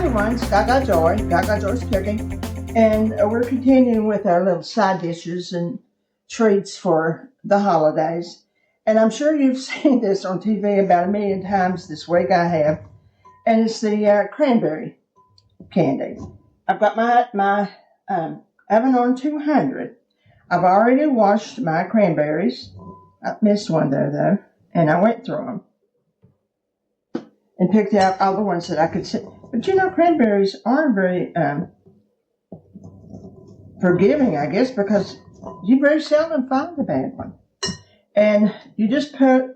everyone, it's GagaJoy. GagaJoy's cooking. And we're continuing with our little side dishes and treats for the holidays. And I'm sure you've seen this on TV about a million times this week. I have. And it's the cranberry candy. I've got my oven on 200. I've already washed my cranberries. I missed one there, though. And I went through them and picked out all the ones that I could see. But you know, cranberries aren't very forgiving, I guess, because you very seldom find a bad one. And you just put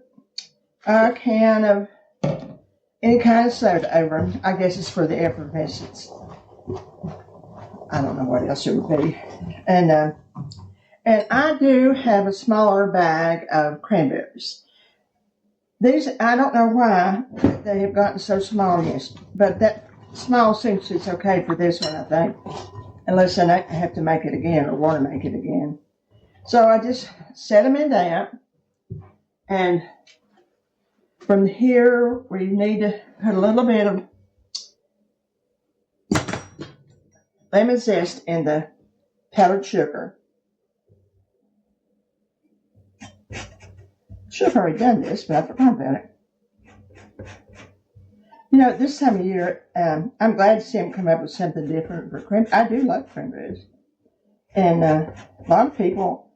a can of any kind of soda over them. I guess it's for the effervescence. I don't know what else it would be. And I do have a smaller bag of cranberries. These, I don't know why they have gotten so small, yes, but that small seems it's okay for this one, I think, unless I have to make it again or want to make it again. So I just set them in that, and from here we need to put a little bit of lemon zest in the powdered sugar. Should have already done this, but I forgot about it. You know, this time of year, I'm glad to see them come up with something different for cranberries. I do like cranberries. And a lot of people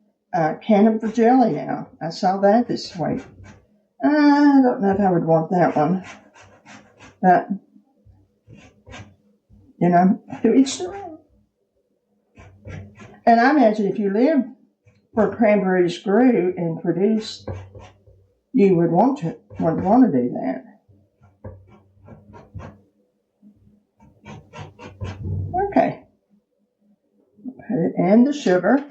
can them for jelly now. I saw that this week. I don't know if I would want that one. But, you know, to each their own. And I imagine if you live where cranberries grew and produced, you would want to do that. Okay. Put it in the sugar.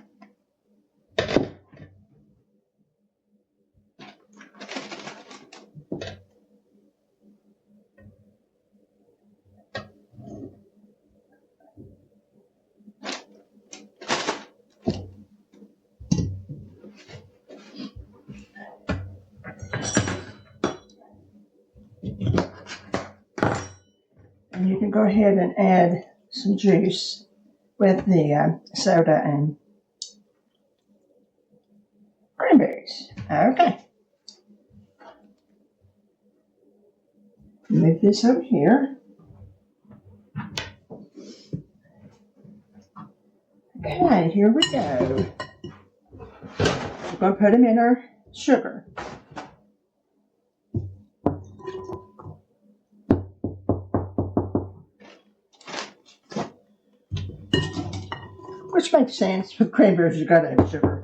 And you can go ahead and add some juice with the soda and cranberries. Okay. Move this over here. Okay, here we go. We're going to put them in our sugar. Which makes sense. With cranberries, you've got to have sugar.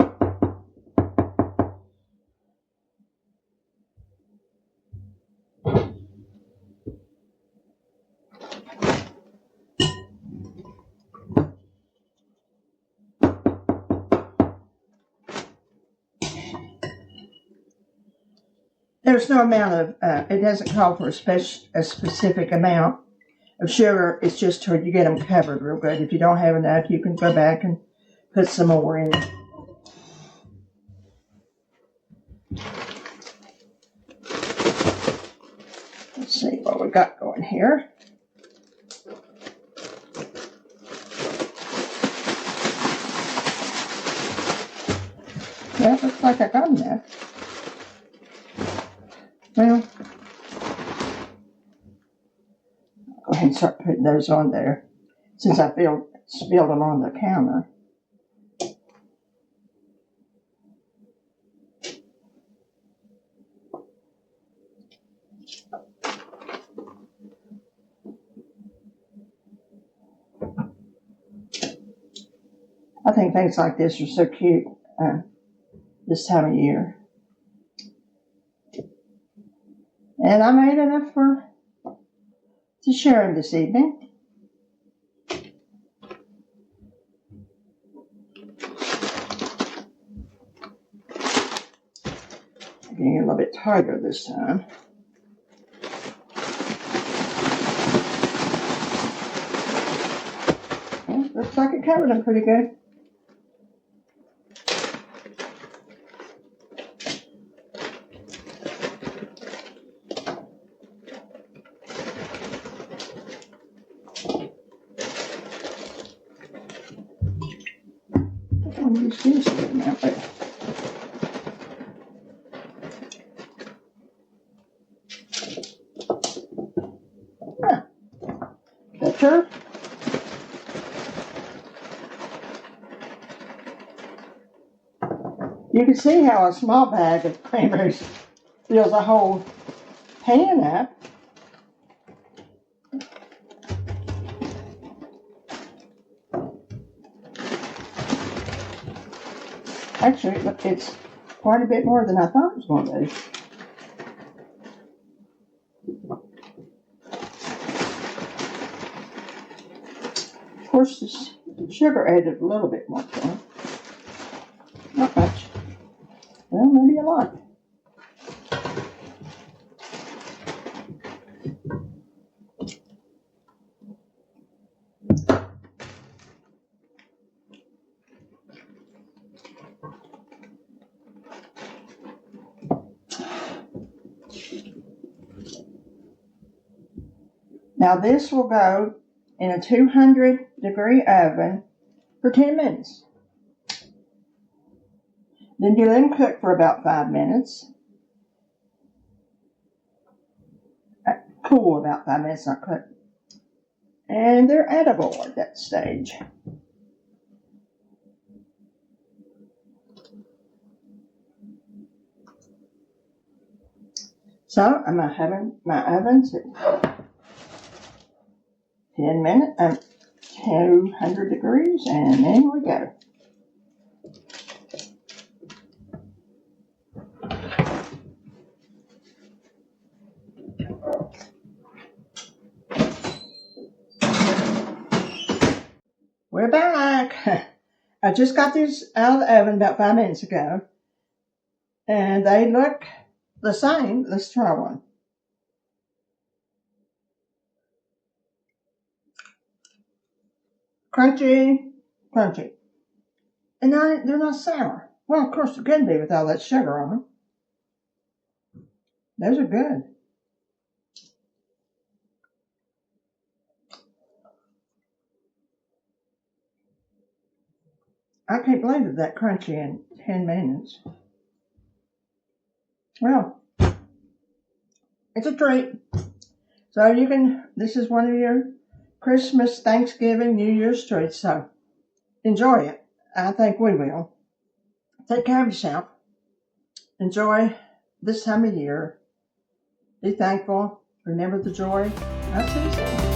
There's no amount of, it doesn't call for a specific amount of sugar. It's just till you get them covered real good. If you don't have enough, you can go back and put some more in. Let's see what we got going here. Yeah, looks like I got enough. Well, I'll go ahead and start putting those on there since I spilled them on the counter. I think things like this are so cute this time of year. And I made enough to share them this evening. Getting a little bit tighter this time. Well, looks like it covered them pretty good. Just a good amount there. Better. You can see how a small bag of cranberries fills a whole pan up. Actually, it's quite a bit more than I thought it was going to be. Of course, this sugar added a little bit more to it. Not much. Well, maybe a lot. Now this will go in a 200-degree oven for 10 minutes. Then you let them cook for about 5 minutes. Cool about 5 minutes, not cook. And they're edible at that stage. So I'm having my ovens at 10 minutes, 200 degrees, and then we go. We're back. I just got these out of the oven about 5 minutes ago, and they look the same. Let's try one. Crunchy, crunchy. And they're not sour. Well, of course, it couldn't be with all that sugar on them. Those are good. I can't believe it that crunchy in 10 minutes. Well, it's a treat. So this is one of your Christmas, Thanksgiving, New Year's treats. So enjoy it. I think we will. Take care of yourself. Enjoy this time of year. Be thankful. Remember the joy. I'll see you soon.